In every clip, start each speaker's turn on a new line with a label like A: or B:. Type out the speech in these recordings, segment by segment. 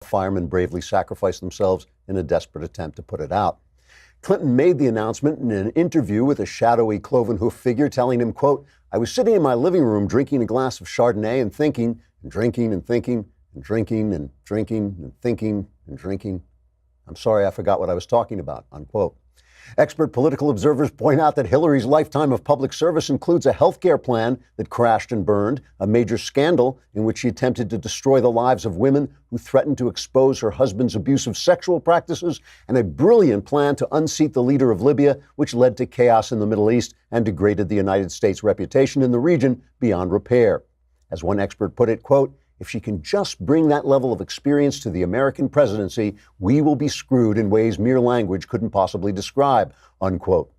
A: Firemen bravely sacrificed themselves in a desperate attempt to put it out. Clinton made the announcement in an interview with a shadowy cloven hoof figure, telling him, quote, "I was sitting in my living room drinking a glass of Chardonnay and thinking and drinking and thinking and drinking and drinking and thinking and drinking. I'm sorry, I forgot what I was talking about," unquote. Expert political observers point out that Hillary's lifetime of public service includes a health care plan that crashed and burned, a major scandal in which she attempted to destroy the lives of women who threatened to expose her husband's abusive sexual practices, and a brilliant plan to unseat the leader of Libya, which led to chaos in the Middle East and degraded the United States' reputation in the region beyond repair. As one expert put it, quote, "If she can just bring that level of experience to the American presidency, we will be screwed in ways mere language couldn't possibly describe," unquote.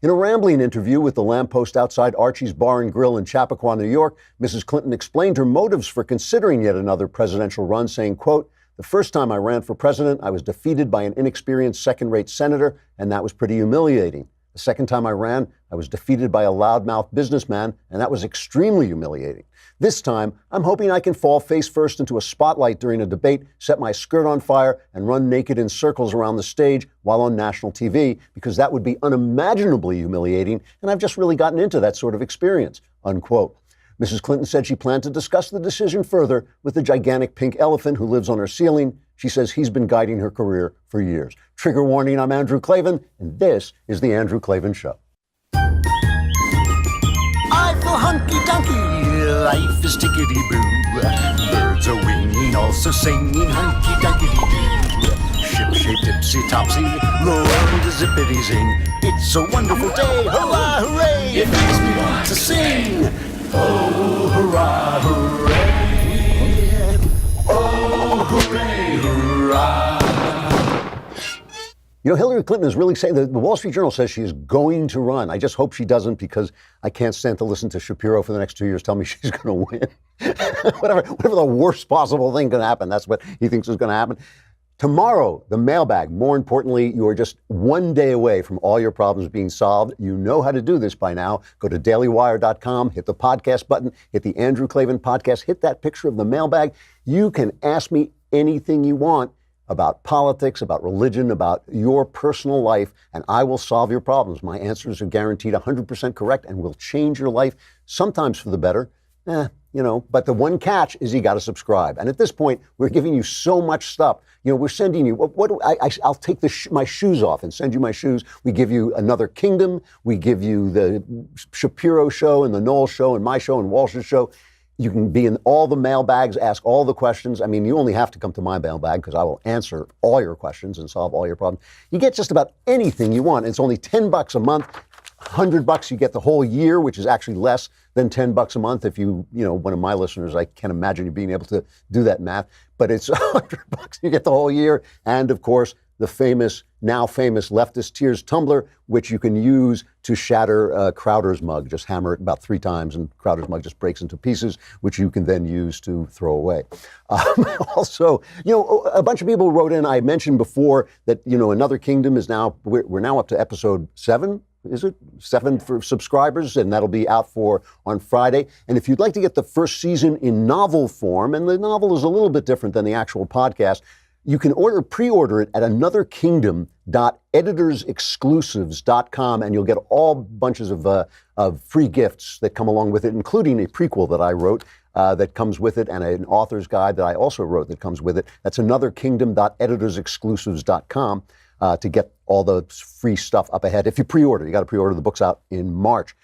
A: In a rambling interview with the lamppost outside Archie's Bar and Grill in Chappaqua, New York, Mrs. Clinton explained her motives for considering yet another presidential run, saying, quote, "The first time I ran for president, I was defeated by an inexperienced second-rate senator, and that was pretty humiliating. The second time I ran, I was defeated by a loudmouth businessman, and that was extremely humiliating. This time, I'm hoping I can fall face first into a spotlight during a debate, set my skirt on fire, and run naked in circles around the stage while on national TV, because that would be unimaginably humiliating, and I've just really gotten into that sort of experience," unquote. Mrs. Clinton said she planned to discuss the decision further with the gigantic pink elephant who lives on her ceiling. She says he's been guiding her career for years. Trigger warning, I'm Andrew Klavan, and this is The Andrew Klavan Show.
B: I feel hunky-dunky, life is tickety-boo. Birds are winging, also singing hunky-dunky-doo. Ship-shape, tipsy-topsy, the world is zippity-zing. It's a wonderful day, hurrah, hooray! It makes me want to sing. Oh, hurrah, hooray! Oh, hooray, hurrah!
A: You know, Hillary Clinton is really saying, the Wall Street Journal says she is going to run. I just hope she doesn't, because I can't stand to listen to Shapiro for the next 2 years tell me she's going to win. whatever the worst possible thing can happen, that's what he thinks is going to happen. Tomorrow, the mailbag. More importantly, you are just one day away from all your problems being solved. You know how to do this by now. Go to dailywire.com, hit the podcast button, hit the Andrew Klavan podcast, hit that picture of the mailbag. You can ask me anything you want about politics, about religion, about your personal life, and I will solve your problems. My answers are guaranteed 100% correct and will change your life, sometimes for the better. But the one catch is you got to subscribe. And at this point, we're giving you so much stuff. We're sending you, I'll take my shoes off and send you my shoes. We give you Another Kingdom. We give you the Shapiro show and the Knowles show and my show and Walsh's show. You can be in all the mailbags, ask all the questions. I mean, you only have to come to my mailbag because I will answer all your questions and solve all your problems. You get just about anything you want. It's only $10 a month. $100 you get the whole year, which is actually less than $10 a month. If one of my listeners, I can't imagine you being able to do that math, but it's $100 you get the whole year. And of course, the now famous Leftist Tears tumbler, which you can use to shatter Crowder's mug. Just hammer it about 3 times and Crowder's mug just breaks into pieces, which you can then use to throw away. Also, a bunch of people wrote in. I mentioned before that, Another Kingdom is now, we're now up to episode 7. Is it 7 for subscribers? And that'll be out on Friday. And if you'd like to get the first season in novel form, and the novel is a little bit different than the actual podcast, you can pre-order it at anotherkingdom.editorsexclusives.com, and you'll get all bunches of free gifts that come along with it, including a prequel that I wrote that comes with it, and an author's guide that I also wrote that comes with it. That's anotherkingdom.editorsexclusives.com to get all the free stuff up ahead. If you pre-order, you got to pre-order the books out in March.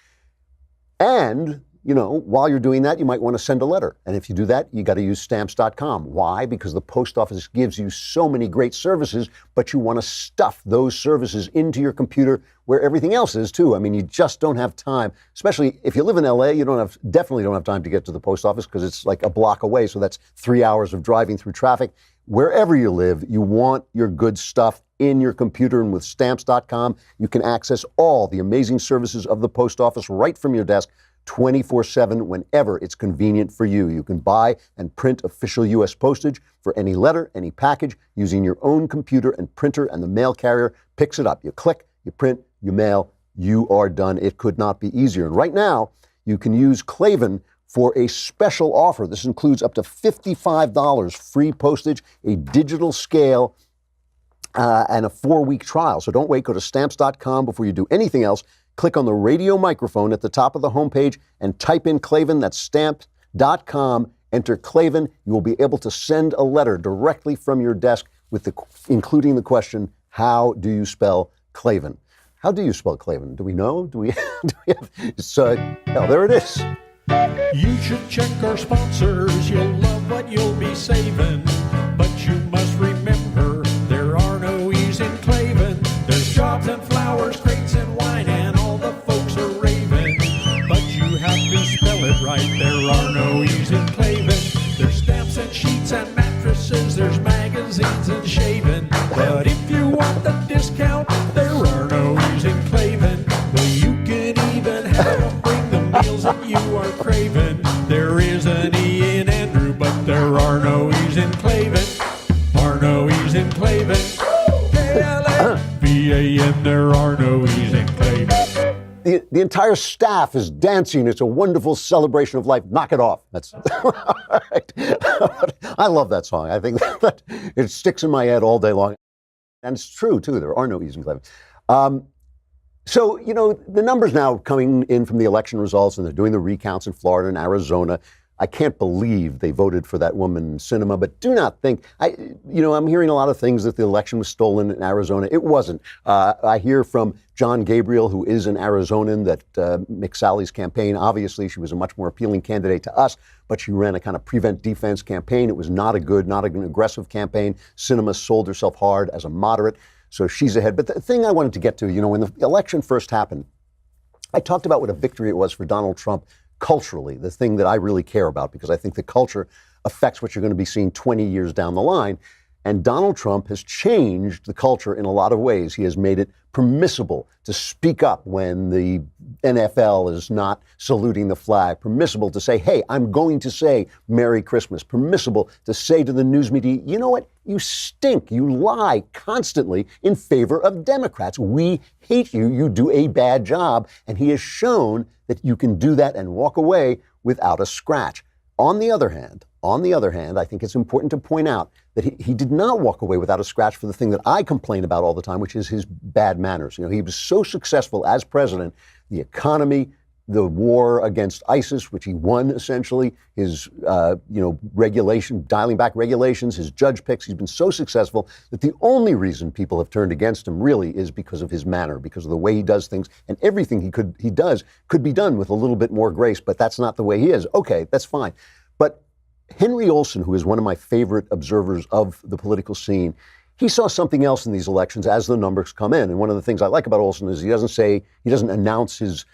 A: And while you're doing that, you might want to send a letter. And if you do that, you got to use stamps.com. Why? Because the post office gives you so many great services, but you want to stuff those services into your computer where everything else is too. I mean, you just don't have time, especially if you live in LA, you definitely don't have time to get to the post office because it's like a block away. So that's 3 hours of driving through traffic. Wherever you live, you want your good stuff in your computer, and with stamps.com, you can access all the amazing services of the post office right from your desk 24/7 whenever it's convenient for you. You can buy and print official U.S. postage for any letter, any package, using your own computer and printer, and the mail carrier picks it up. You click, you print, you mail, you are done. It could not be easier. And right now, you can use Klavan for a special offer. This includes up to $55 free postage, a digital scale, and a 4-week trial. So don't wait. Go to stamps.com before you do anything else. Click on the radio microphone at the top of the homepage and type in Klavan. That's stamps.com. Enter Klavan. You will be able to send a letter directly from your desk including the question, how do you spell Klavan? How do you spell Klavan? Do we know? Do we have? There it is.
C: You should check our sponsors. You'll love what you'll be saving. But you must remember there are no E's in Klavan. There's jobs and flowers, crates and wine, and all the folks are raving. But you have to spell it right. There are no E's in Klavan. There's stamps and sheets and mattresses. There's magazines and shaving. But if you want the discount, there are no E's in Klavan. Well, you can even have them bring the meals that you are craving. There is an E in Andrew, but there are no E's in Klavan. Are no E's in Klavan. K-L-A-V-A-N, there are no E's in Klavan.
A: The entire staff is dancing. It's a wonderful celebration of life. Knock it off. That's all right. I love that song. I think that it sticks in my head all day long. And it's true, too. There are no E's in Klavan. So, the numbers now coming in from the election results, and they're doing the recounts in Florida and Arizona. I can't believe they voted for that woman, Sinema, but do not think, I'm hearing a lot of things that the election was stolen in Arizona. It wasn't. I hear from John Gabriel, who is an Arizonan, that McSally's campaign, obviously she was a much more appealing candidate to us, but she ran a kind of prevent-defense campaign. It was not an aggressive campaign. Sinema sold herself hard as a moderate, so she's ahead. But the thing I wanted to get to, when the election first happened, I talked about what a victory it was for Donald Trump culturally, the thing that I really care about, because I think the culture affects what you're going to be seeing 20 years down the line. And Donald Trump has changed the culture in a lot of ways. He has made it permissible to speak up when the NFL is not saluting the flag, permissible to say, hey, I'm going to say Merry Christmas, permissible to say to the news media, you know what, you stink, you lie constantly in favor of Democrats. We hate you, you do a bad job. And he has shown that you can do that and walk away without a scratch. On the other hand, I think it's important to point out that he did not walk away without a scratch for the thing that I complain about all the time, which is his bad manners. He was so successful as president, the economy, the war against ISIS, which he won essentially, his, regulation, dialing back regulations, his judge picks. He's been so successful that the only reason people have turned against him really is because of his manner, because of the way he does things, and everything he does could be done with a little bit more grace, but that's not the way he is. Okay, that's fine. But Henry Olsen, who is one of my favorite observers of the political scene, he saw something else in these elections as the numbers come in. And one of the things I like about Olsen is he doesn't announce his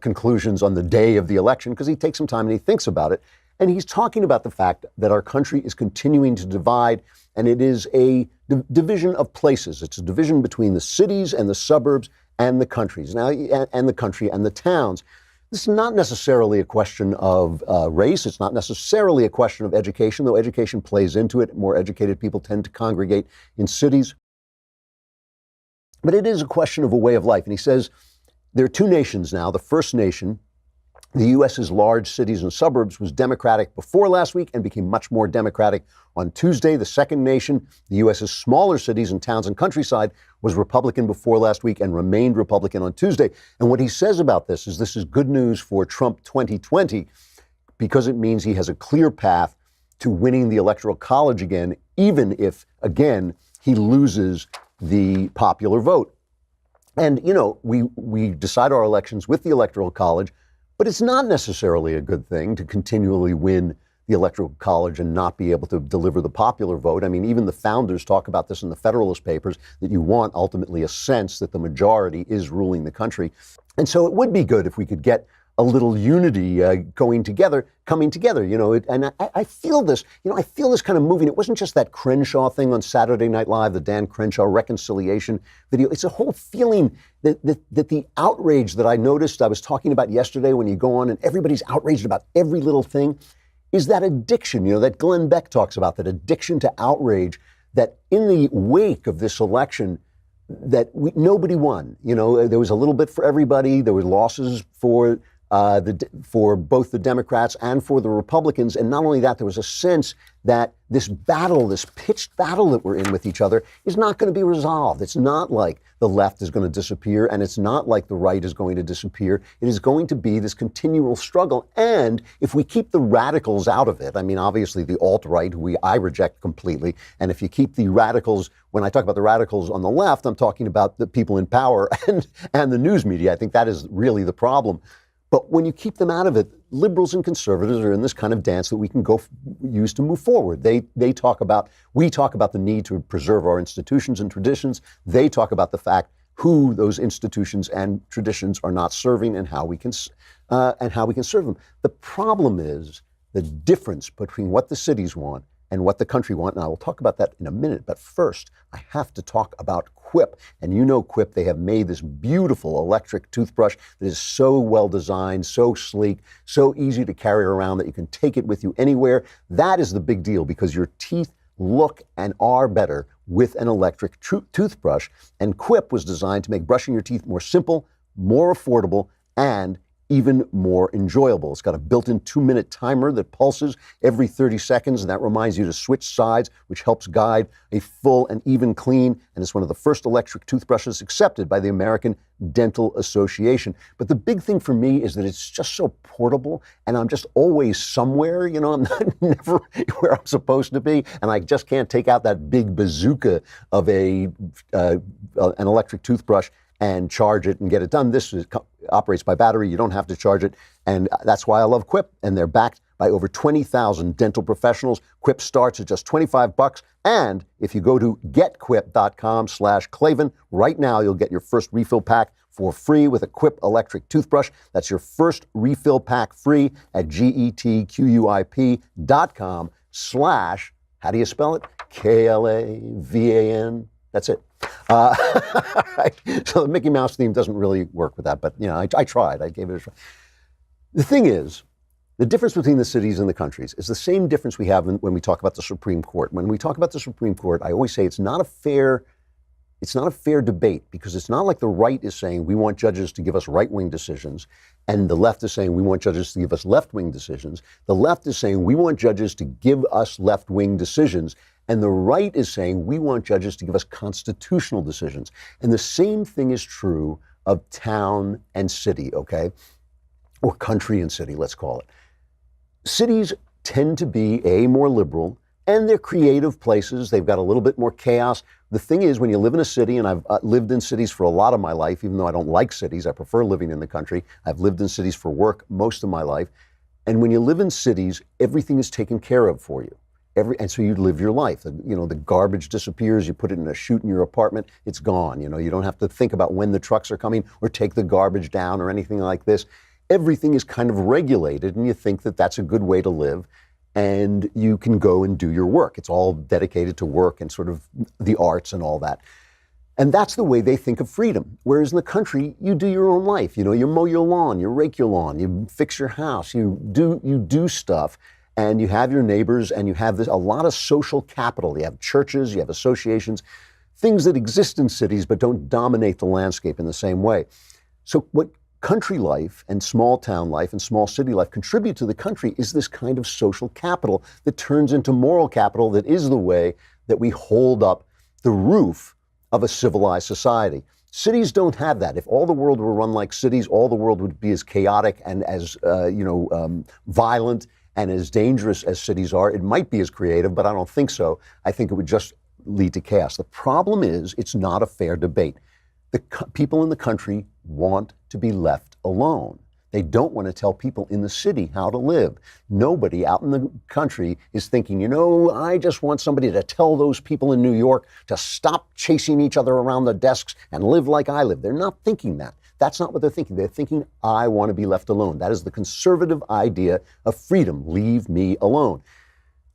A: conclusions on the day of the election, because he takes some time and he thinks about it. And he's talking about the fact that our country is continuing to divide, and it is a division of places. It's a division between the cities and the suburbs and the countries, and the country and the towns. This is not necessarily a question of race. It's not necessarily a question of education, though education plays into it. More educated people tend to congregate in cities. But it is a question of a way of life. And he says there are two nations now. The first nation, the U.S.'s large cities and suburbs, was Democratic before last week and became much more Democratic on Tuesday. The second nation, the U.S.'s smaller cities and towns and countryside, was Republican before last week and remained Republican on Tuesday. And what he says about this is good news for Trump 2020, because it means he has a clear path to winning the Electoral College again, even if, again, he loses the popular vote. And, we decide our elections with the Electoral College, but it's not necessarily a good thing to continually win the Electoral College and not be able to deliver the popular vote. I mean, even the founders talk about this in the Federalist Papers, that you want ultimately a sense that the majority is ruling the country. And so it would be good if we could get a little unity coming together, and I feel this, I feel this kind of moving. It wasn't just that Crenshaw thing on Saturday Night Live, the Dan Crenshaw reconciliation video. It's a whole feeling that the outrage that I noticed, I was talking about yesterday, when you go on and everybody's outraged about every little thing, is that addiction, that Glenn Beck talks about, that addiction to outrage, that in the wake of this election, that nobody won. There was a little bit for everybody. There were losses for for both the Democrats and for the Republicans. And not only that, there was a sense that this battle, this pitched battle that we're in with each other, is not going to be resolved. It's not like the left is going to disappear, and it's not like the right is going to disappear. It is going to be this continual struggle. And if we keep the radicals out of it, I mean, obviously the alt-right, who I reject completely, and if you keep the radicals, when I talk about the radicals on the left, I'm talking about the people in power and the news media. I think that is really the problem. But when you keep them out of it, liberals and conservatives are in this kind of dance that we can use to move forward. We talk about the need to preserve our institutions and traditions. They talk about the fact who those institutions and traditions are not serving and how we can serve them. The problem is the difference between what the cities want and what the country want. And I will talk about that in a minute. But first, I have to talk about Quip. And you know Quip, they have made this beautiful electric toothbrush that is so well designed, so sleek, so easy to carry around that you can take it with you anywhere. That is the big deal, because your teeth look and are better with an electric toothbrush. And Quip was designed to make brushing your teeth more simple, more affordable, and even more enjoyable. It's got a built-in 2-minute timer that pulses every 30 seconds, and that reminds you to switch sides, which helps guide a full and even clean. And it's one of the first electric toothbrushes accepted by the American Dental Association. But the big thing for me is that it's just so portable, and I'm just always somewhere. You know, I'm never where I'm supposed to be, and I just can't take out that big bazooka of an electric toothbrush and charge it and get it done. This operates by battery. You don't have to charge it. And that's why I love Quip. And they're backed by over 20,000 dental professionals. Quip starts at just $25. And if you go to getquip.com/Klavan right now, you'll get your first refill pack for free with a Quip electric toothbrush. That's your first refill pack free at getquip.com/ how do you spell it? KLAVAN. That's it. Right. So the Mickey Mouse theme doesn't really work with that, but you know, I tried. I gave it a try. The thing is, the difference between the cities and the countries is the same difference we have when we talk about the Supreme Court. When we talk about the Supreme Court, I always say it's not a fair debate, because it's not like the right is saying we want judges to give us right-wing decisions, and the left is saying we want judges to give us left-wing decisions. The left is saying we want judges to give us left-wing decisions, and the right is saying we want judges to give us constitutional decisions. And the same thing is true of town and city, okay? Or country and city, let's call it. Cities tend to be more liberal, and they're creative places. They've got a little bit more chaos. The thing is, when you live in a city, and I've lived in cities for a lot of my life, even though I don't like cities, I prefer living in the country. I've lived in cities for work most of my life. And when you live in cities, everything is taken care of for you. And so you live your life. You know, the garbage disappears. You put it in a chute in your apartment. It's gone. You know, you don't have to think about when the trucks are coming or take the garbage down or anything like this. Everything is kind of regulated, and you think that that's a good way to live. And you can go and do your work. It's all dedicated to work and sort of the arts and all that. And that's the way they think of freedom. Whereas in the country, you do your own life. You know, you mow your lawn, you rake your lawn, you fix your house, you do stuff. And you have your neighbors, and you have a lot of social capital. You have churches, you have associations, things that exist in cities but don't dominate the landscape in the same way. So what country life and small town life and small city life contribute to the country is this kind of social capital that turns into moral capital, that is the way that we hold up the roof of a civilized society. Cities don't have that. If all the world were run like cities, all the world would be as chaotic and as violent and as dangerous as cities are. It might be as creative, but I don't think so. I think it would just lead to chaos. The problem is, it's not a fair debate. The people in the country want to be left alone. They don't want to tell people in the city how to live. Nobody out in the country is thinking, you know, I just want somebody to tell those people in New York to stop chasing each other around the desks and live like I live. They're not thinking that. That's not what they're thinking. They're thinking, I want to be left alone. That is the conservative idea of freedom. Leave me alone.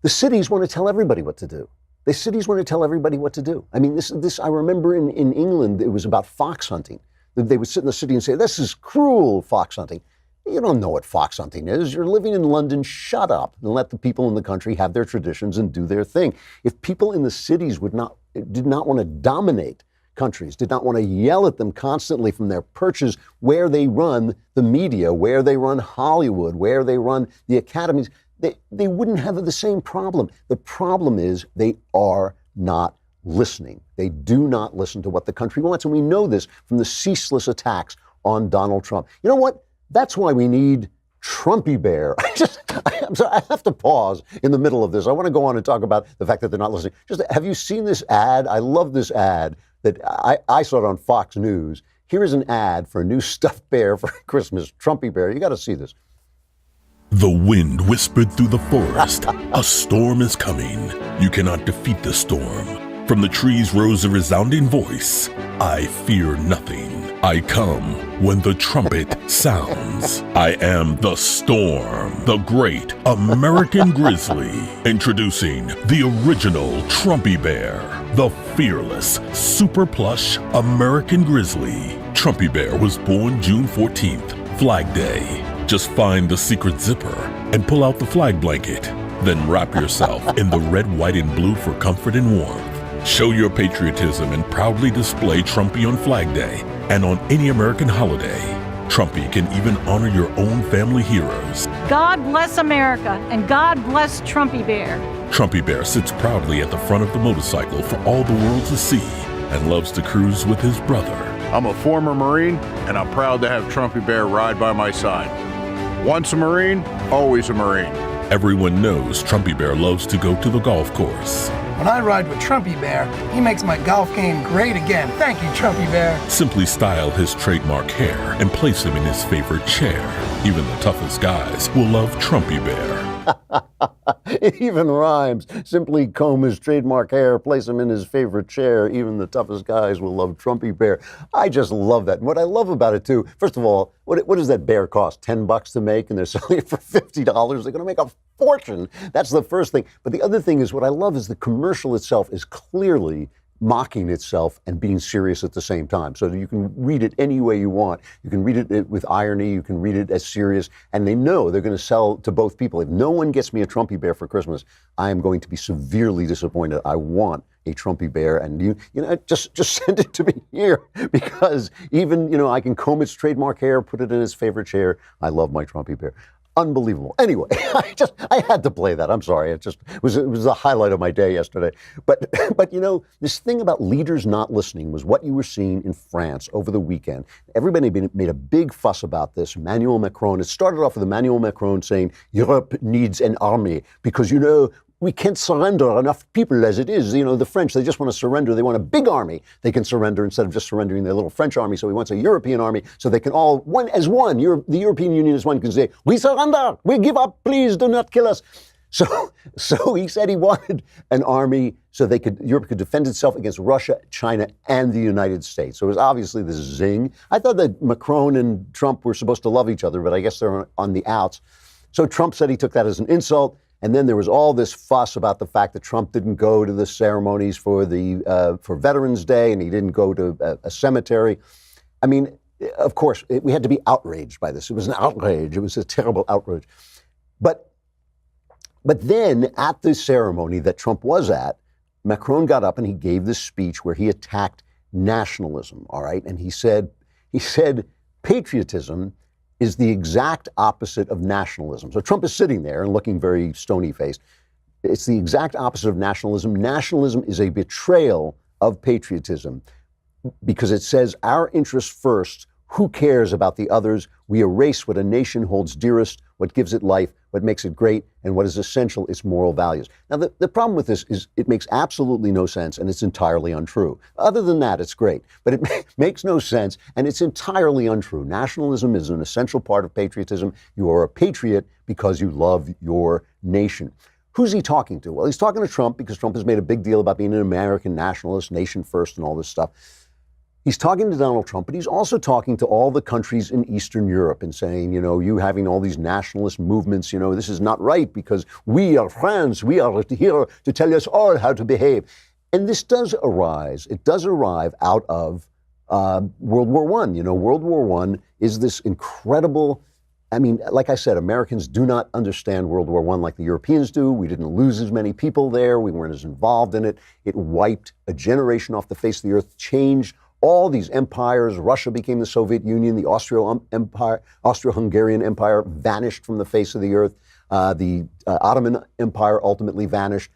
A: The cities want to tell everybody what to do. The cities want to tell everybody what to do. I mean, this I remember in England, it was about fox hunting. They would sit in the city and say, this is cruel fox hunting. You don't know what fox hunting is. You're living in London. Shut up and let the people in the country have their traditions and do their thing. If people in the cities did not want to dominate countries, did not want to yell at them constantly from their perches where they run the media, where they run Hollywood, where they run the academies, they wouldn't have the same problem. The problem is they are not listening. They do not listen to what the country wants. And we know this from the ceaseless attacks on Donald Trump. You know what? That's why we need Trumpy Bear. I'm sorry, I have to pause in the middle of this. I want to go on and talk about the fact that they're not listening. Just, have you seen this ad? I love this ad that I saw it on Fox News. Here is an ad for a new stuffed bear for Christmas, Trumpy Bear. You got to see this.
D: The wind whispered through the forest. A storm is coming. You cannot defeat the storm. From the trees rose a resounding voice. I fear nothing. I come when the trumpet sounds. I am the storm, the great American grizzly. Introducing the original Trumpy Bear, the fearless, super plush American grizzly. Trumpy Bear was born June 14th, Flag Day. Just find the secret zipper and pull out the flag blanket. Then wrap yourself in the red, white, and blue for comfort and warmth. Show your patriotism and proudly display Trumpy on Flag Day and on any American holiday. Trumpy can even honor your own family heroes.
E: God bless America and God bless Trumpy Bear.
D: Trumpy Bear sits proudly at the front of the motorcycle for all the world to see and loves to cruise with his brother.
F: I'm a former Marine, and I'm proud to have Trumpy Bear ride by my side. Once a Marine, always a Marine.
D: Everyone knows Trumpy Bear loves to go to the golf course.
G: When I ride with Trumpy Bear, he makes my golf game great again. Thank you, Trumpy Bear.
D: Simply style his trademark hair and place him in his favorite chair. Even the toughest guys will love Trumpy Bear.
A: It even rhymes. Simply comb his trademark hair, place him in his favorite chair. Even the toughest guys will love Trumpy Bear. I just love that. And what I love about it, too, first of all, what does that bear cost? $10 to make, and they're selling it for $50. They're going to make a fortune. That's the first thing. But the other thing is, what I love is the commercial itself is clearly mocking itself and being serious at the same time. So you can read it any way you want. You can read it with irony. You can read it as serious. And they know they're going to sell to both people. If no one gets me a Trumpy Bear for Christmas, I am going to be severely disappointed. I want a Trumpy Bear, and you know, just send it to me here, because even, I can comb its trademark hair, put it in its favorite chair. I love my Trumpy Bear. Unbelievable. Anyway, I had to play that. I'm sorry. It was the highlight of my day yesterday. But this thing about leaders not listening was what you were seeing in France over the weekend. Everybody made a big fuss about this. Emmanuel Macron. It started off with Emmanuel Macron saying Europe needs an army because, we can't surrender enough people as it is. The French, they just want to surrender. They want a big army they can surrender instead of just surrendering their little French army. So he wants a European army so they can all, one as one, the European Union as one can say, we surrender, we give up, please do not kill us. So he said he wanted an army so Europe could defend itself against Russia, China, and the United States. So it was obviously this zing. I thought that Macron and Trump were supposed to love each other, but I guess they're on the outs. So Trump said he took that as an insult. And then there was all this fuss about the fact that Trump didn't go to the ceremonies for Veterans Day, and he didn't go to a cemetery. I mean, of course, we had to be outraged by this. It was an outrage. It was a terrible outrage. But then at the ceremony that Trump was at, Macron got up and he gave this speech where he attacked nationalism, all right? And he said patriotism is the exact opposite of nationalism. So Trump is sitting there and looking very stony-faced. It's the exact opposite of nationalism. Nationalism is a betrayal of patriotism because it says our interests first. Who cares about the others? We erase what a nation holds dearest, what gives it life, what makes it great, and what is essential, its moral values. Now, the problem with this is it makes absolutely no sense, and it's entirely untrue. Other than that, it's great, but it makes no sense, and it's entirely untrue. Nationalism is an essential part of patriotism. You are a patriot because you love your nation. Who's he talking to? Well, he's talking to Trump because Trump has made a big deal about being an American nationalist, nation first, and all this stuff. He's talking to Donald Trump, but he's also talking to all the countries in Eastern Europe and saying, you having all these nationalist movements, this is not right because we are France. We are here to tell us all how to behave. And this does arise. It does arrive out of World War I. World War I is this incredible I mean, like I said, Americans do not understand World War I like the Europeans do. We didn't lose as many people there. We weren't as involved in it. It wiped a generation off the face of the earth, changed all these empires. Russia became the Soviet Union. The Austro-Hungarian Empire vanished from the face of the earth. The Ottoman Empire ultimately vanished.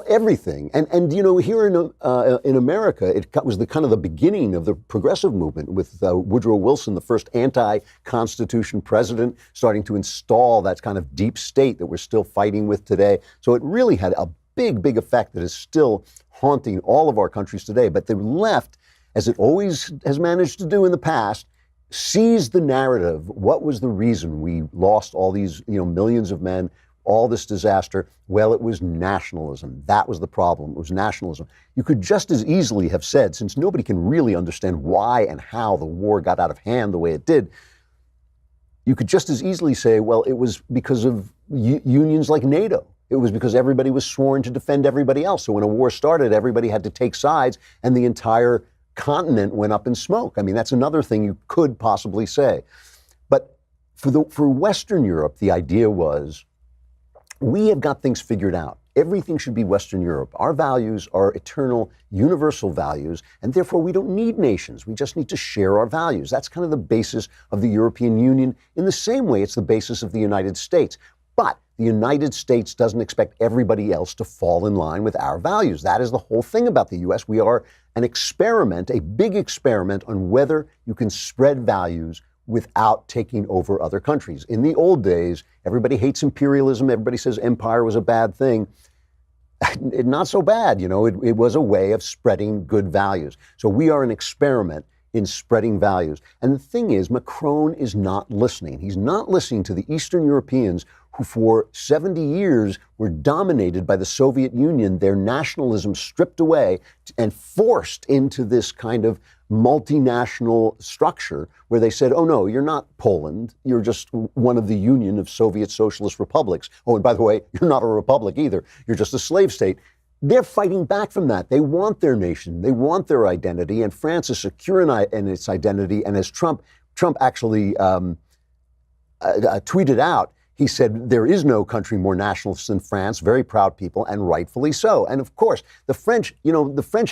A: Everything. And you know, here in America, it was the kind of the beginning of the progressive movement with Woodrow Wilson, the first anti-constitution president, starting to install that kind of deep state that we're still fighting with today. So it really had a big, big effect that is still haunting all of our countries today. But the left, as it always has managed to do in the past, seized the narrative. What was the reason we lost all these, millions of men, all this disaster? Well, it was nationalism. That was the problem. It was nationalism. You could just as easily have said, since nobody can really understand why and how the war got out of hand the way it did, you could just as easily say, well, it was because of unions like NATO. It was because everybody was sworn to defend everybody else. So when a war started, everybody had to take sides, and the entire continent went up in smoke. I mean, that's another thing you could possibly say. But for Western Europe, the idea was, we have got things figured out. Everything should be Western Europe. Our values are eternal, universal values, and therefore we don't need nations. We just need to share our values. That's kind of the basis of the European Union. In the same way, it's the basis of the United States. But the United States doesn't expect everybody else to fall in line with our values. That is the whole thing about the U.S. We are an experiment, a big experiment on whether you can spread values without taking over other countries. In the old days, everybody hates imperialism. Everybody says empire was a bad thing. Not so bad, it was a way of spreading good values. So we are an experiment in spreading values. And the thing is, Macron is not listening. He's not listening to the Eastern Europeans who for 70 years were dominated by the Soviet Union, their nationalism stripped away and forced into this kind of multinational structure where they said, oh no, you're not Poland, you're just one of the Union of Soviet Socialist Republics. Oh, and by the way, you're not a republic either, you're just a slave state. They're fighting back from that. They want their nation, they want their identity, and France is secure in its identity. And as Trump actually tweeted out, he said there is no country more nationalist than France, very proud people, and rightfully so. And of course, the French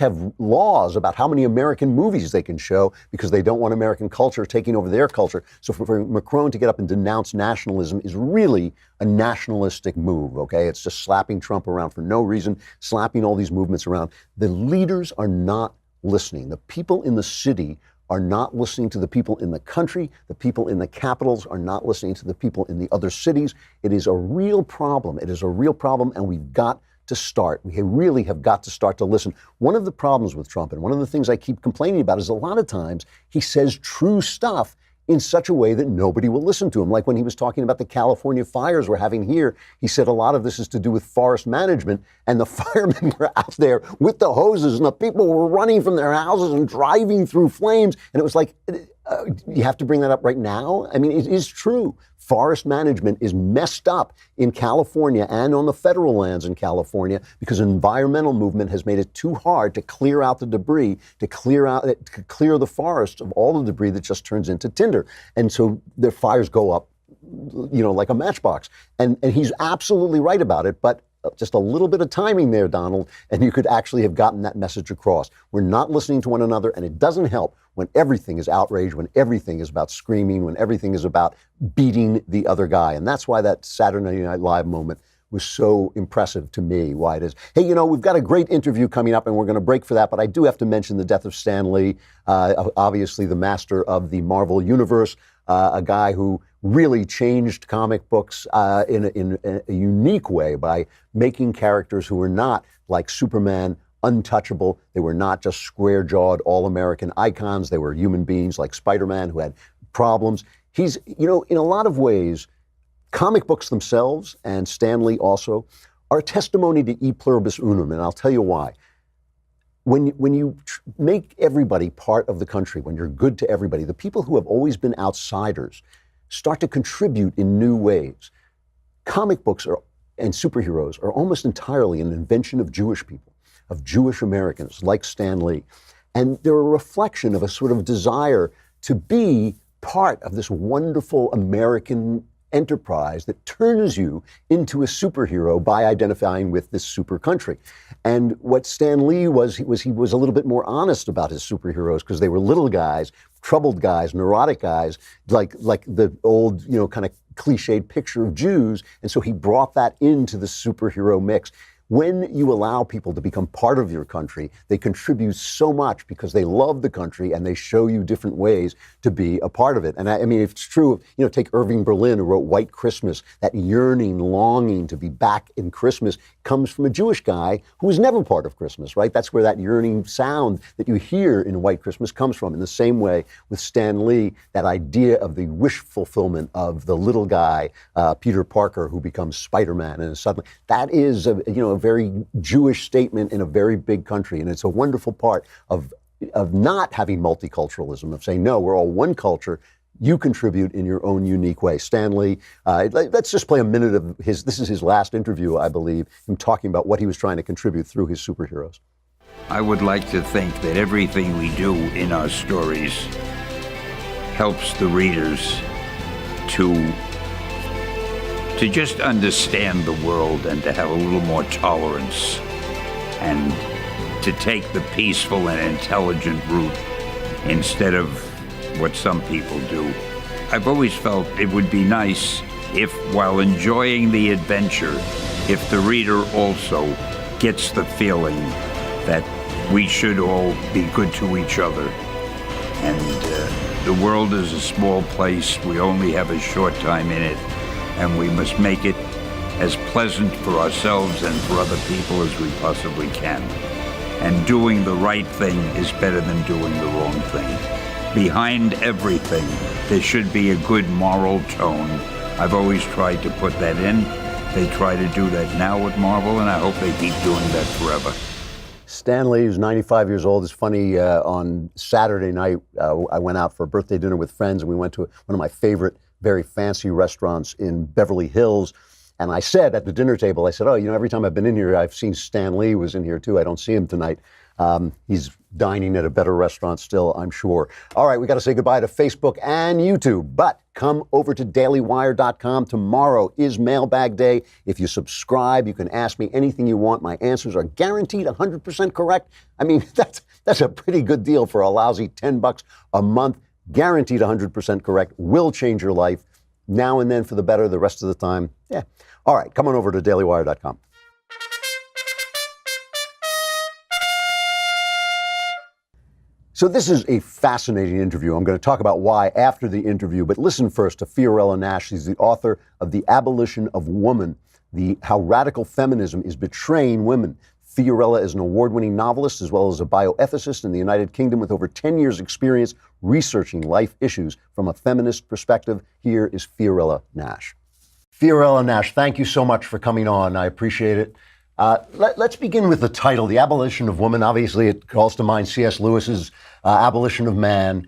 A: have laws about how many American movies they can show because they don't want American culture taking over their culture. So for Macron to get up and denounce nationalism is really a nationalistic move, okay? It's just slapping Trump around for no reason, slapping all these movements around. The leaders are not listening. The people in the city are not listening to the people in the country. The people in the capitals are not listening to the people in the other cities. It is a real problem. It is a real problem, and we've got to start. We really have got to start to listen. One of the problems with Trump, and one of the things I keep complaining about, is a lot of times he says true stuff in such a way that nobody will listen to him. Like when he was talking about the California fires we're having here, he said a lot of this is to do with forest management, and the firemen were out there with the hoses, and the people were running from their houses and driving through flames. And it was like, you have to bring that up right now? I mean, it is true. Forest management is messed up in California and on the federal lands in California because an environmental movement has made it too hard to clear out the debris, to clear the forest of all the debris that just turns into tinder. And so the fires go up, like a matchbox. And he's absolutely right about it, but just a little bit of timing there, Donald, and you could actually have gotten that message across. We're not listening to one another, and it doesn't help when everything is outrage, when everything is about screaming, when everything is about beating the other guy. And that's why that Saturday Night Live moment was so impressive to me, why it is. Hey, we've got a great interview coming up, and we're going to break for that, but I do have to mention the death of Stan Lee, obviously the master of the Marvel Universe, a guy who really changed comic books in a unique way by making characters who were not like Superman, untouchable. They were not just square-jawed, all-American icons. They were human beings like Spider-Man who had problems. He's, in a lot of ways, comic books themselves, and Stan Lee also, are a testimony to e pluribus unum, and I'll tell you why. When you make everybody part of the country, when you're good to everybody, the people who have always been outsiders start to contribute in new ways. Comic books and superheroes are almost entirely an invention of Jewish people, of Jewish Americans like Stan Lee. And they're a reflection of a sort of desire to be part of this wonderful American enterprise that turns you into a superhero by identifying with this super country. And what Stan Lee was he was a little bit more honest about his superheroes because they were little guys, troubled guys, neurotic guys, like the old, kind of cliched picture of Jews. And so he brought that into the superhero mix. When you allow people to become part of your country, they contribute so much because they love the country and they show you different ways to be a part of it. And I mean, it's true, take Irving Berlin, who wrote White Christmas. That yearning, longing to be back in Christmas comes from a Jewish guy who was never part of Christmas, right? That's where that yearning sound that you hear in White Christmas comes from. In the same way with Stan Lee, that idea of the wish fulfillment of the little guy, Peter Parker, who becomes Spider-Man, and suddenly that is a very Jewish statement in a very big country. And it's a wonderful part of not having multiculturalism, of saying, no, we're all one culture. You contribute in your own unique way. Stan Lee, let's just play a minute of this is his last interview, I believe, him talking about what he was trying to contribute through his superheroes.
H: I would like to think that everything we do in our stories helps the readers to just understand the world and to have a little more tolerance and to take the peaceful and intelligent route instead of what some people do. I've always felt it would be nice if, while enjoying the adventure, if the reader also gets the feeling that we should all be good to each other. And the world is a small place. We only have a short time in it. And we must make it as pleasant for ourselves and for other people as we possibly can. And doing the right thing is better than doing the wrong thing. Behind everything, there should be a good moral tone. I've always tried to put that in. They try to do that now with Marvel, and I hope they keep doing that forever.
A: Stan Lee, who's 95 years old, is funny. On Saturday night, I went out for a birthday dinner with friends, and we went to one of my favorite very fancy restaurants in Beverly Hills. And I said at the dinner table, I said, every time I've been in here, I've seen Stan Lee was in here too. I don't see him tonight. He's dining at a better restaurant still, I'm sure. All right, we got to say goodbye to Facebook and YouTube, but come over to dailywire.com. Tomorrow is Mailbag Day. If you subscribe, you can ask me anything you want. My answers are guaranteed 100% correct. I mean, that's a pretty good deal for a lousy $10 a month. Guaranteed 100% correct, will change your life now and then for the better, the rest of the time. Yeah. All right, come on over to dailywire.com. So this is a fascinating interview. I'm going to talk about why after the interview, but listen first to Fiorella Nash. She's the author of The Abolition of Woman, How Radical Feminism is Betraying Women. Fiorella is an award-winning novelist as well as a bioethicist in the United Kingdom with over 10 years' experience researching life issues from a feminist perspective. Here is Fiorella Nash. Fiorella Nash, thank you so much for coming on. I appreciate it. Let's begin with the title, The Abolition of Woman. Obviously, it calls to mind C.S. Lewis's Abolition of Man.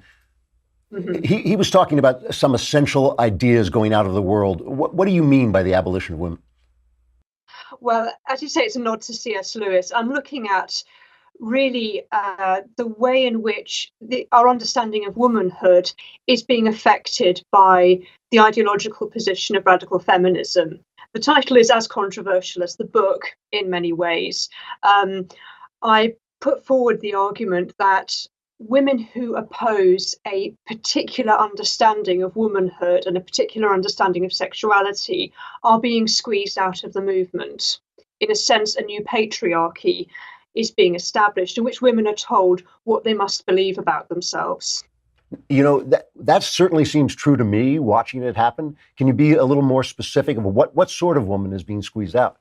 A: Mm-hmm. He was talking about some essential ideas going out of the world. What do you mean by the abolition of women?
I: Well, as you say, it's a nod to C.S. Lewis. I'm looking at really the way in which our understanding of womanhood is being affected by the ideological position of radical feminism. The title is as controversial as the book in many ways. I put forward the argument that women who oppose a particular understanding of womanhood and a particular understanding of sexuality are being squeezed out of the movement. In a sense, a new patriarchy is being established in which women are told what they must believe about themselves.
A: That certainly seems true to me, watching it happen. Can you be a little more specific of what sort of woman is being squeezed out?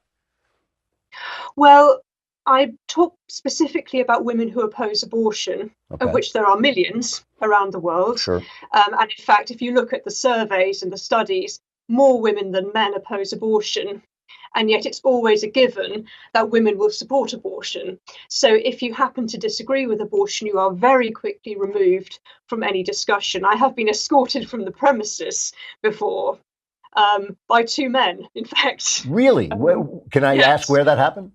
I: Well, I talk specifically about women who oppose abortion, of which there are millions around the world.
A: Sure.
I: And in fact, if you look at the surveys and the studies, more women than men oppose abortion. And yet it's always a given that women will support abortion. So if you happen to disagree with abortion, you are very quickly removed from any discussion. I have been escorted from the premises before by two men, in fact.
A: Really? Can I ask where that happened?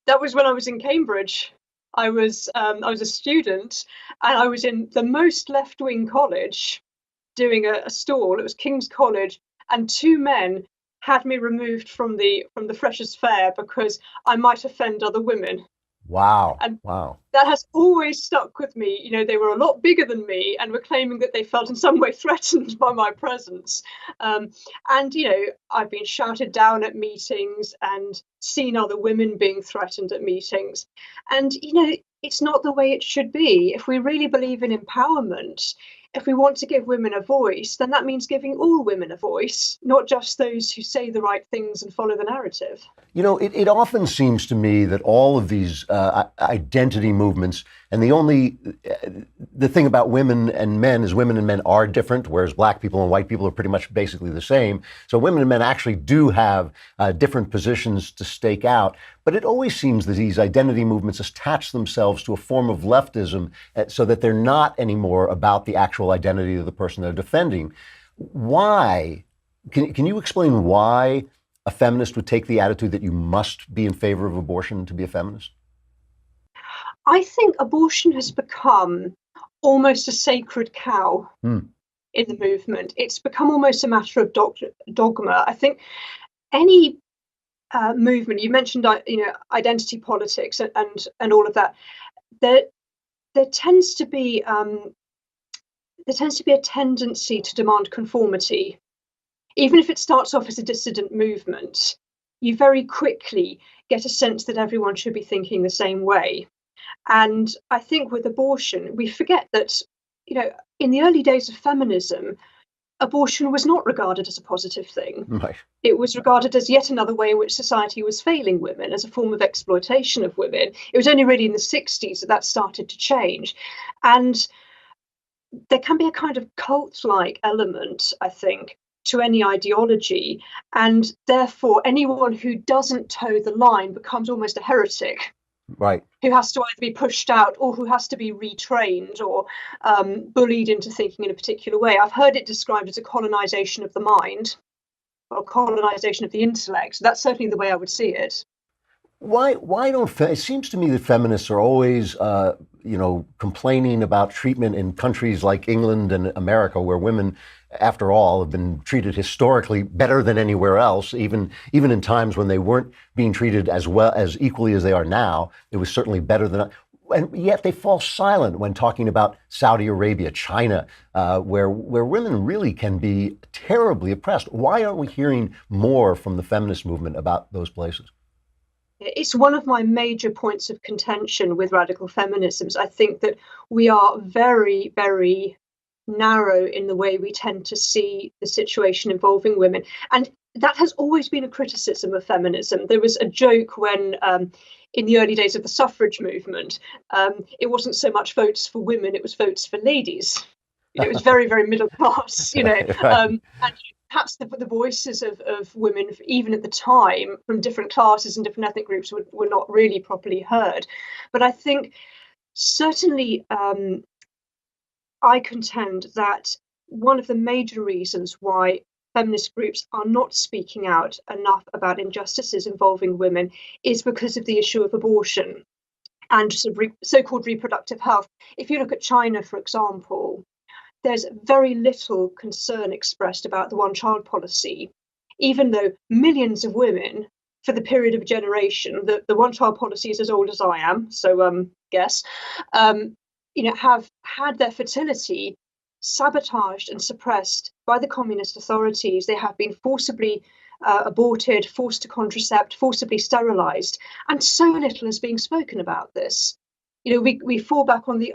I: That was when I was in Cambridge. I was a student, and I was in the most left-wing college doing a stall. It was King's College, and two men had me removed from the freshers' fair because I might offend other women.
A: Wow.
I: And
A: wow.
I: that has always stuck with me. You know, they were a lot bigger than me and were claiming that they felt in some way threatened by my presence. And, you know, I've been shouted down at meetings and seen other women being threatened at meetings. And, you know, it's not the way it should be. If we really believe in empowerment, if we want to give women a voice, then that means giving all women a voice, not just those who say the right things and follow the narrative.
A: You know, it often seems to me that all of these identity movements, and the thing about women and men is women and men are different, whereas black people and white people are pretty much basically the same. So women and men actually do have different positions to stake out. But it always seems that these identity movements attach themselves to a form of leftism so that they're not anymore about the actual identity of the person they're defending. Why? Can you explain why a feminist would take the attitude that you must be in favor of abortion to be a feminist?
I: I think abortion has become almost a sacred cow in the movement. It's become almost a matter of dogma. I think any movement, you mentioned, you know, identity politics and all of that, there tends to be a tendency to demand conformity. Even if it starts off as a dissident movement, you very quickly get a sense that everyone should be thinking the same way. And I think with abortion, we forget that, you know, in the early days of feminism, abortion was not regarded as a positive thing.
A: Right.
I: It was regarded as yet another way in which society was failing women, as a form of exploitation of women. It was only really in the 60s that started to change. And there can be a kind of cult-like element, I think, to any ideology, and therefore anyone who doesn't toe the line becomes almost a heretic.
A: Right.
I: Who has to either be pushed out or who has to be retrained or bullied into thinking in a particular way. I've heard it described as a colonization of the mind or colonization of the intellect. That's certainly the way I would see it.
A: Why don't it seems to me that feminists are always complaining about treatment in countries like England and America, where women, after all, have been treated historically better than anywhere else, even in times when they weren't being treated as well, as equally as they are now. It was certainly better than, and yet they fall silent when talking about Saudi Arabia, China, where women really can be terribly oppressed. Why aren't we hearing more from the feminist movement about those places?
I: It's one of my major points of contention with radical feminisms. I think that we are very, very narrow in the way we tend to see the situation involving women. And that has always been a criticism of feminism. There was a joke when, in the early days of the suffrage movement, it wasn't so much votes for women, it was votes for ladies. It was very, very middle class,
A: Right.
I: and perhaps the voices of women, even at the time, from different classes and different ethnic groups were not really properly heard. But I think certainly I contend that one of the major reasons why feminist groups are not speaking out enough about injustices involving women is because of the issue of abortion and so-called reproductive health. If you look at China, for example, there's very little concern expressed about the one-child policy, even though millions of women, for the period of a generation, the one-child policy is as old as I am, so guess, have had their fertility sabotaged and suppressed by the communist authorities. They have been forcibly aborted, forced to contracept, forcibly sterilized, and so little is being spoken about this. We fall back on the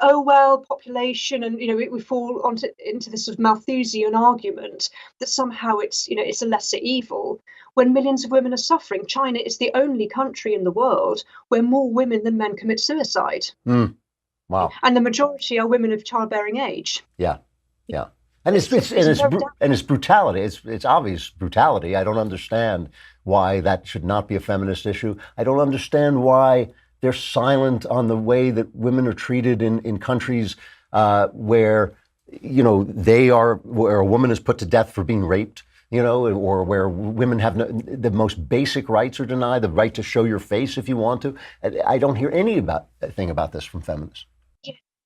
I: population, and we fall into this sort of Malthusian argument that somehow it's a lesser evil when millions of women are suffering. China is the only country in the world where more women than men commit suicide.
A: Wow.
I: And the majority are women of childbearing age.
A: Yeah. And it's brutality. It's obvious brutality. I don't understand why that should not be a feminist issue. I don't understand why they're silent on the way that women are treated in countries where where a woman is put to death for being raped, or where women have the most basic rights are denied, the right to show your face if you want to. I don't hear anything about this from feminists.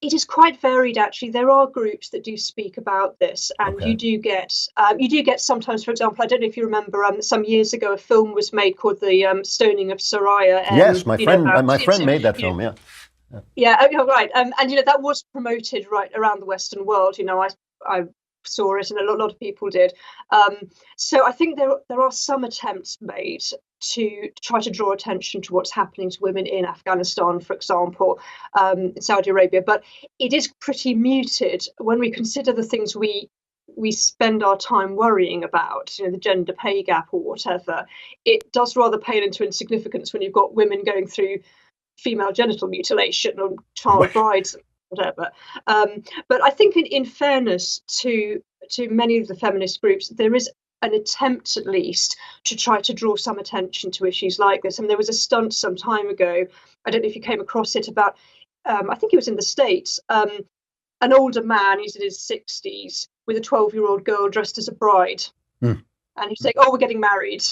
I: It is quite varied, actually. There are groups that do speak about this, and
A: Okay.
I: you do get sometimes. For example, I don't know if you remember, some years ago, a film was made called "The Stoning of Soraya."
A: Yes, my friend,
I: about
A: my friend made that
I: you know,
A: film. Yeah.
I: yeah, oh, you're right. And that was promoted right around the Western world. I saw it, and a lot of people did. So I think there are some attempts made to try to draw attention to what's happening to women in Afghanistan, for example, Saudi Arabia. But it is pretty muted when we consider the things we spend our time worrying about, the gender pay gap or whatever. It does rather pale into insignificance when you've got women going through female genital mutilation or child brides, whatever. But I think, in fairness to many of the feminist groups, there is an attempt, at least, to try to draw some attention to issues like this. And there was a stunt some time ago. I don't know if you came across it, about I think it was in the States. An older man, he's in his 60s, with a 12-year-old girl dressed as a bride, and he's saying, "Oh, we're getting married."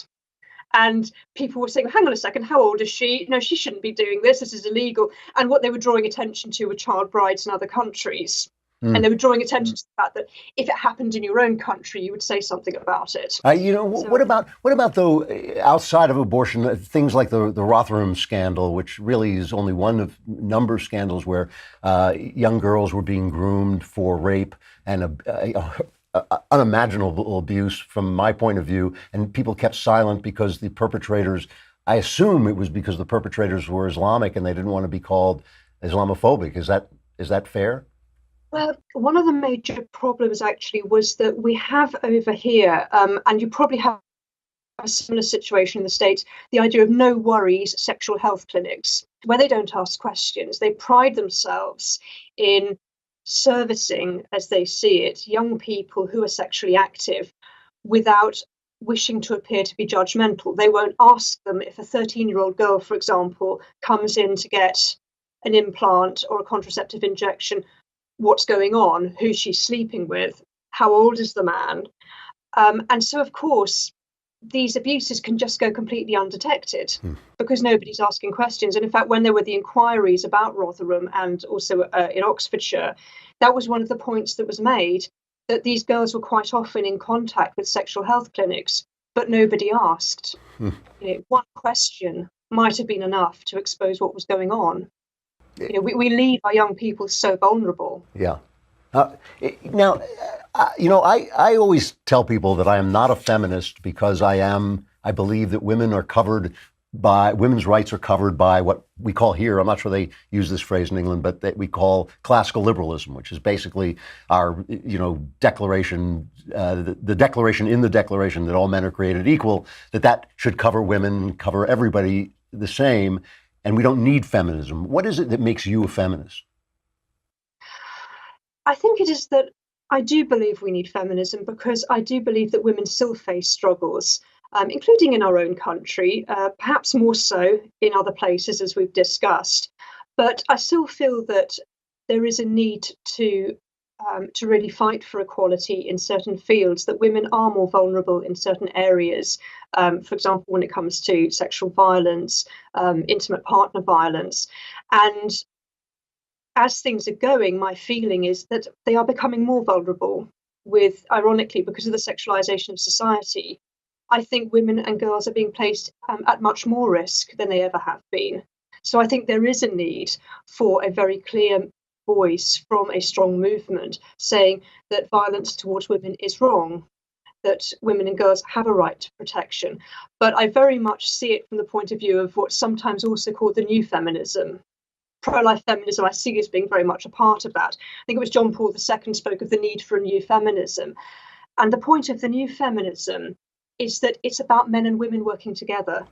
I: And people were saying, "Hang on a second, how old is she? No, she shouldn't be doing this. This is illegal." And what they were drawing attention to were child brides in other countries. And they were drawing attention to the fact that if it happened in your own country, you would say something about it.
A: What about though, outside of abortion, things like the Rotherham scandal, which really is only one of number of scandals where young girls were being groomed for rape and unimaginable abuse from my point of view, and people kept silent because the perpetrators, I assume it was because the perpetrators were Islamic and they didn't want to be called Islamophobic. Is that fair?
I: Well, one of the major problems actually was that we have over here, and you probably have a similar situation in the States, the idea of no worries sexual health clinics, where they don't ask questions. They pride themselves in servicing, as they see it, young people who are sexually active without wishing to appear to be judgmental. They won't ask them if a 13-year-old girl, for example, comes in to get an implant or a contraceptive injection, what's going on, who she's sleeping with, how old is the man. And so, of course, these abuses can just go completely undetected because nobody's asking questions. And in fact, when there were the inquiries about Rotherham and also in Oxfordshire, that was one of the points that was made, that these girls were quite often in contact with sexual health clinics, but nobody asked. One question might have been enough to expose what was going on. We leave our young people so vulnerable.
A: Yeah. Now, I always tell people that I am not a feminist because I believe that women's rights are covered by what we call here, I'm not sure they use this phrase in England, but that we call classical liberalism, which is basically our, declaration, the declaration in the Declaration that all men are created equal, that should cover women, cover everybody the same. And we don't need feminism. What is it that makes you a feminist?
I: I think it is that I do believe we need feminism because I do believe that women still face struggles, including in our own country, perhaps more so in other places, as we've discussed. But I still feel that there is a need to really fight for equality in certain fields, that women are more vulnerable in certain areas. For example, when it comes to sexual violence, intimate partner violence. And as things are going, my feeling is that they are becoming more vulnerable ironically, because of the sexualization of society. I think women and girls are being placed at much more risk than they ever have been. So I think there is a need for a very clear voice from a strong movement saying that violence towards women is wrong, that women and girls have a right to protection. But I very much see it from the point of view of what's sometimes also called the new feminism. Pro-life feminism I see as being very much a part of that. I think it was John Paul II spoke of the need for a new feminism. And the point of the new feminism is that it's about men and women working together.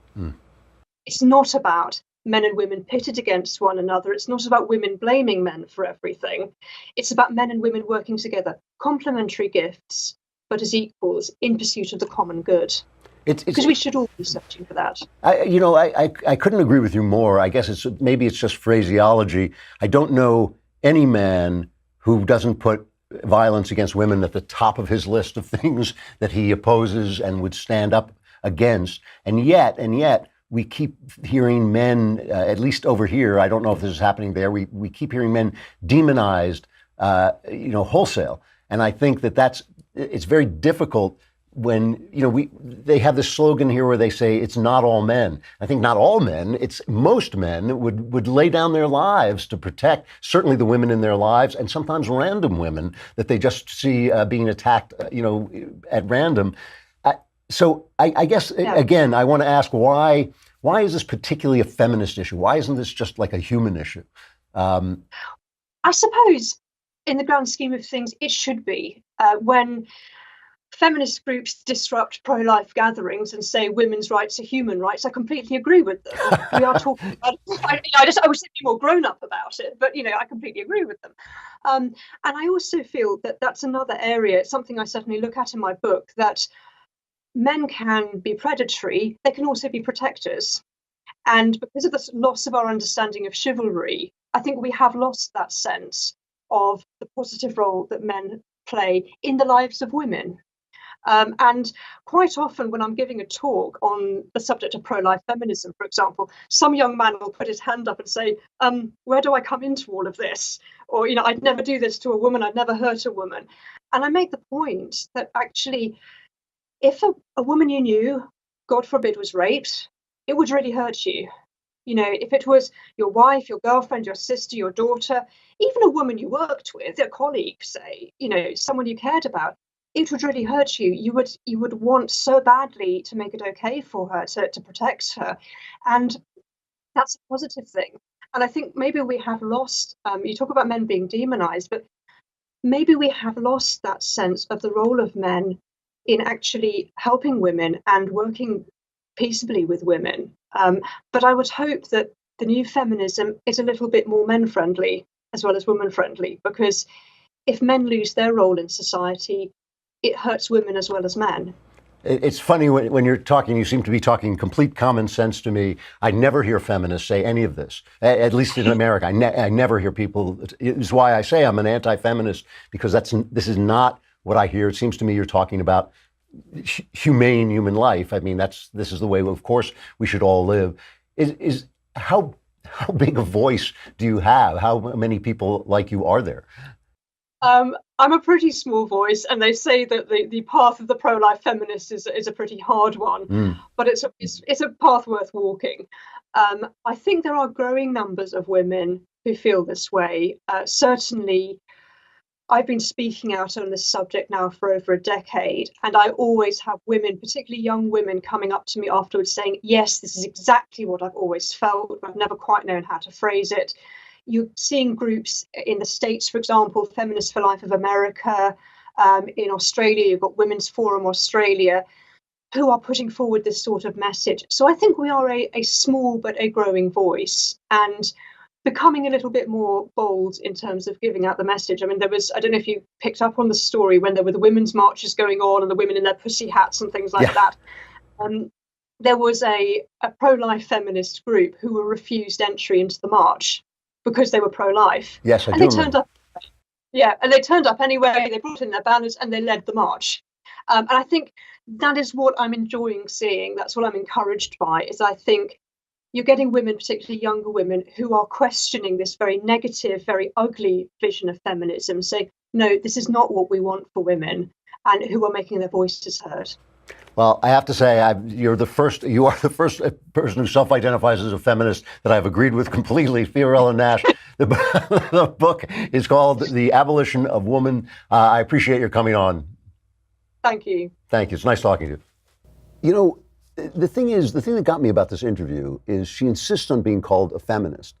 I: It's not about men and women pitted against one another. It's not about women blaming men for everything. It's about men and women working together, complementary gifts, but as equals in pursuit of the common good. Because we should all be searching for that.
A: I couldn't agree with you more. I guess maybe it's just phraseology. I don't know any man who doesn't put violence against women at the top of his list of things that he opposes and would stand up against. And yet, we keep hearing men, at least over here, I don't know if this is happening there, we keep hearing men demonized, wholesale. And I think it's very difficult when, they have this slogan here where they say it's not all men. I think not all men, it's most men would lay down their lives to protect certainly the women in their lives, and sometimes random women that they just see being attacked, at random. So I guess, again, I want to ask why is this particularly a feminist issue? Why isn't this just like a human issue?
I: I suppose in the grand scheme of things, it should be. When feminist groups disrupt pro-life gatherings and say women's rights are human rights, I completely agree with them. We are talking about, I wish they'd be more grown up about it, but I completely agree with them. And I also feel that that's another area, it's something I certainly look at in my book, that men can be predatory, they can also be protectors. And because of the loss of our understanding of chivalry, I think we have lost that sense of the positive role that men play in the lives of women. And quite often when I'm giving a talk on the subject of pro-life feminism, for example, some young man will put his hand up and say, where do I come into all of this? Or, I'd never do this to a woman, I'd never hurt a woman. And I make the point that actually, if a woman you knew, God forbid, was raped, it would really hurt you. If it was your wife, your girlfriend, your sister, your daughter, even a woman you worked with, a colleague, say, someone you cared about, it would really hurt you. You would want so badly to make it okay for her, to protect her. And that's a positive thing. And I think maybe we have lost, you talk about men being demonized, but maybe we have lost that sense of the role of men in actually helping women and working peaceably with women. But I would hope that the new feminism is a little bit more men-friendly as well as women-friendly, because if men lose their role in society, it hurts women as well as men.
A: It's funny when you're talking, you seem to be talking complete common sense to me. I never hear feminists say any of this, at least in America. I never hear people. It's why I say I'm an anti-feminist, because this is not what I hear. It seems to me you're talking about humane human life. I mean, this is the way, of course, we should all live. How big a voice do you have? How many people like you are there?
I: I'm a pretty small voice, and they say that the path of the pro-life feminist is a pretty hard one, but it's a path worth walking. I think there are growing numbers of women who feel this way. Certainly, I've been speaking out on this subject now for over a decade, and I always have women, particularly young women, coming up to me afterwards saying, yes, this is exactly what I've always felt. I've never quite known how to phrase it. You're seeing groups in the States, for example, Feminists for Life of America. In Australia, you've got Women's Forum Australia, who are putting forward this sort of message. So I think we are a small but a growing voice, and becoming a little bit more bold in terms of giving out the message. I mean, I don't know if you picked up on the story when there were the women's marches going on and the women in their pussy hats and things like that. There was a pro-life feminist group who were refused entry into the march because they were pro-life.
A: Yes, I
I: and
A: do.
I: They turned up. Yeah, and they turned up anyway. They brought in their banners and they led the march. And I think that is what I'm enjoying seeing. That's what I'm encouraged by. Is I think you're getting women, particularly younger women, who are questioning this very negative, very ugly vision of feminism, saying, no, this is not what we want for women, and who are making their voices heard.
A: Well, I have to say, you are the first person who self-identifies as a feminist that I've agreed with completely. Fiorella Nash. The book is called The Abolition of Woman. I appreciate your coming on.
I: Thank you.
A: Thank you. It's nice talking to you. You know, the thing that got me about this interview is she insists on being called a feminist.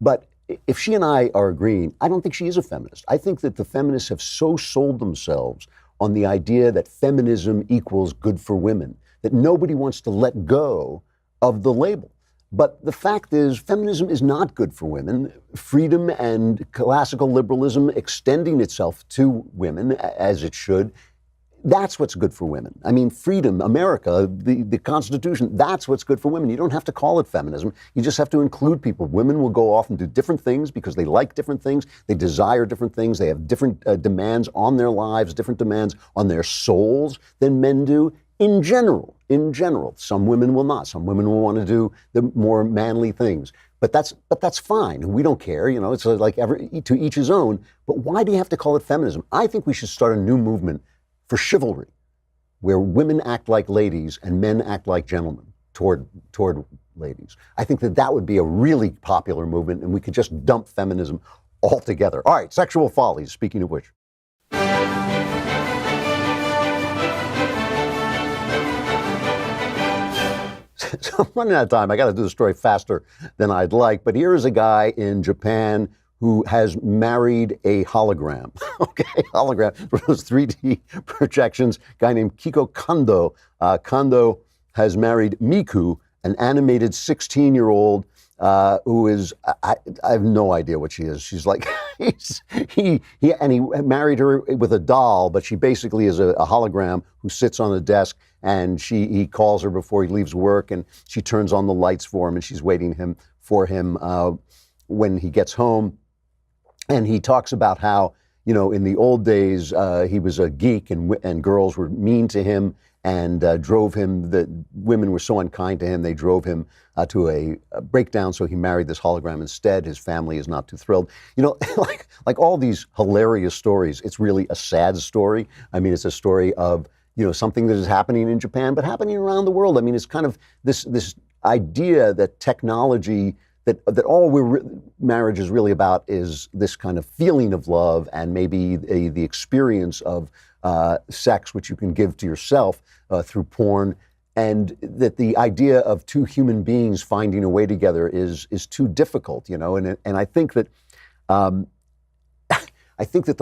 A: But if she and I are agreeing, I don't think she is a feminist. I think that the feminists have so sold themselves on the idea that feminism equals good for women, that nobody wants to let go of the label. But the fact is, feminism is not good for women. Freedom and classical liberalism extending itself to women, as it should, that's what's good for women. I mean, freedom, America, the Constitution, that's what's good for women. You don't have to call it feminism. You just have to include people. Women will go off and do different things because they like different things. They desire different things. They have different demands on their lives, different demands on their souls than men do. In general, some women will not. Some women will want to do the more manly things. But that's fine. We don't care. You know, it's like to each his own. But why do you have to call it feminism? I think we should start a new movement for chivalry, where women act like ladies and men act like gentlemen toward ladies. I think that would be a really popular movement, and we could just dump feminism altogether. All right, sexual follies. Speaking of which. So I'm running out of time. I got to do the story faster than I'd like. But here is a guy in Japan who has married a hologram. Okay, hologram for those 3D projections. A guy named Kiko Kondo. Kondo has married Miku, an animated 16-year-old who is, I have no idea what she is. She's like, he married her with a doll, but she basically is a hologram who sits on a desk, and he calls her before he leaves work, and she turns on the lights for him, and she's waiting for him when he gets home. And he talks about how, you know, in the old days, he was a geek, and girls were mean to him, and drove him, the women were so unkind to him, they drove him to a breakdown, so he married this hologram instead. His family is not too thrilled. You know, like all these hilarious stories, it's really a sad story. I mean, it's a story of, you know, something that is happening in Japan, but happening around the world. I mean, it's kind of this idea that technology, that all marriage is really about is this kind of feeling of love and maybe the experience of sex, which you can give to yourself through porn, and that the idea of two human beings finding a way together is too difficult, you know. And I think that the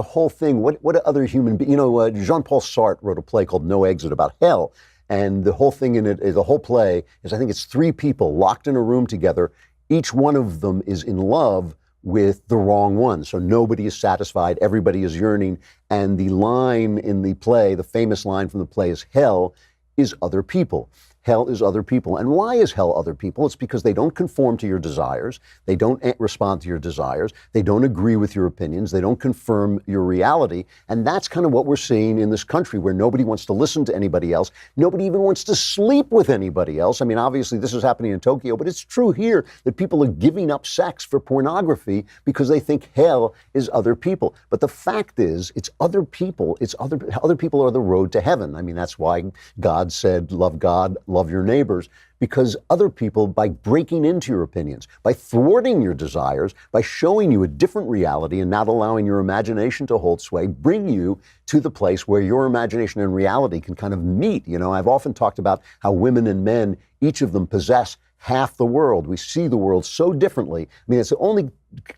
A: whole thing, what other human being, you know, Jean-Paul Sartre wrote a play called No Exit about hell, and the whole thing in it, the whole play is, I think it's three people locked in a room together. Each one of them is in love with the wrong one. So nobody is satisfied, everybody is yearning. And the line in the play, the famous line from the play is, hell is other people. Hell is other people. And why is hell other people? It's because they don't conform to your desires. They don't respond to your desires. They don't agree with your opinions. They don't confirm your reality. And that's kind of what we're seeing in this country, where nobody wants to listen to anybody else. Nobody even wants to sleep with anybody else. I mean, obviously this is happening in Tokyo, but it's true here that people are giving up sex for pornography because they think hell is other people. But the fact is, it's other people. It's other people are the road to heaven. I mean, that's why God said, love God, love your neighbors, because other people, by breaking into your opinions, by thwarting your desires, by showing you a different reality and not allowing your imagination to hold sway, bring you to the place where your imagination and reality can kind of meet. You know, I've often talked about how women and men, each of them possess half the world. We see the world so differently. I mean, it's the only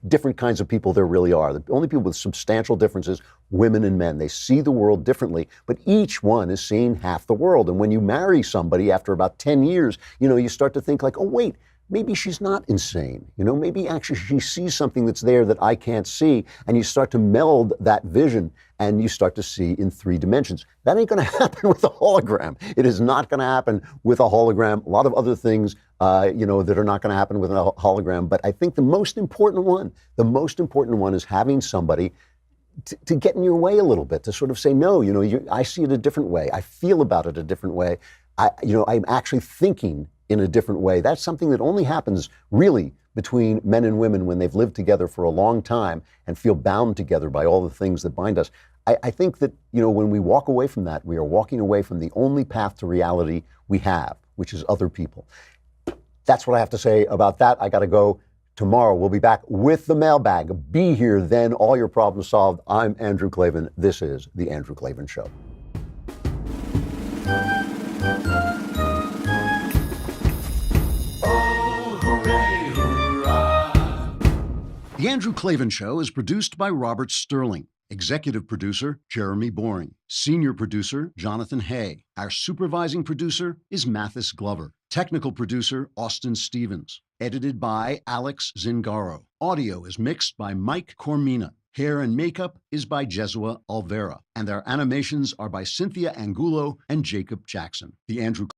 A: different kinds of people there really are. The only people with substantial differences, women and men. They see the world differently, but each one is seeing half the world. And when you marry somebody after about 10 years, you know, you start to think like, oh, wait, maybe she's not insane. You know, maybe actually she sees something that's there that I can't see. And you start to meld that vision and you start to see in 3 dimensions. That ain't going to happen with a hologram. It is not going to happen with a hologram. A lot of other things, you know, that are not going to happen with a hologram. But I think the most important one is having somebody to get in your way a little bit, to sort of say, no, you know, I see it a different way. I feel about it a different way. I'm actually thinking in a different way. That's something that only happens really between men and women when they've lived together for a long time and feel bound together by all the things that bind us. I think that, you know, when we walk away from that, we are walking away from the only path to reality we have, which is other people. That's what I have to say about that. I got to go. Tomorrow we'll be back with the mailbag. Be here then, all your problems solved. I'm Andrew Klavan. This is The Andrew Klavan Show. The Andrew Klavan Show is produced by Robert Sterling. Executive producer, Jeremy Boring. Senior producer, Jonathan Hay. Our supervising producer is Mathis Glover. Technical producer, Austin Stevens. Edited by Alex Zingaro. Audio is mixed by Mike Cormina. Hair and makeup is by Jesua Alvera. And our animations are by Cynthia Angulo and Jacob Jackson. The Andrew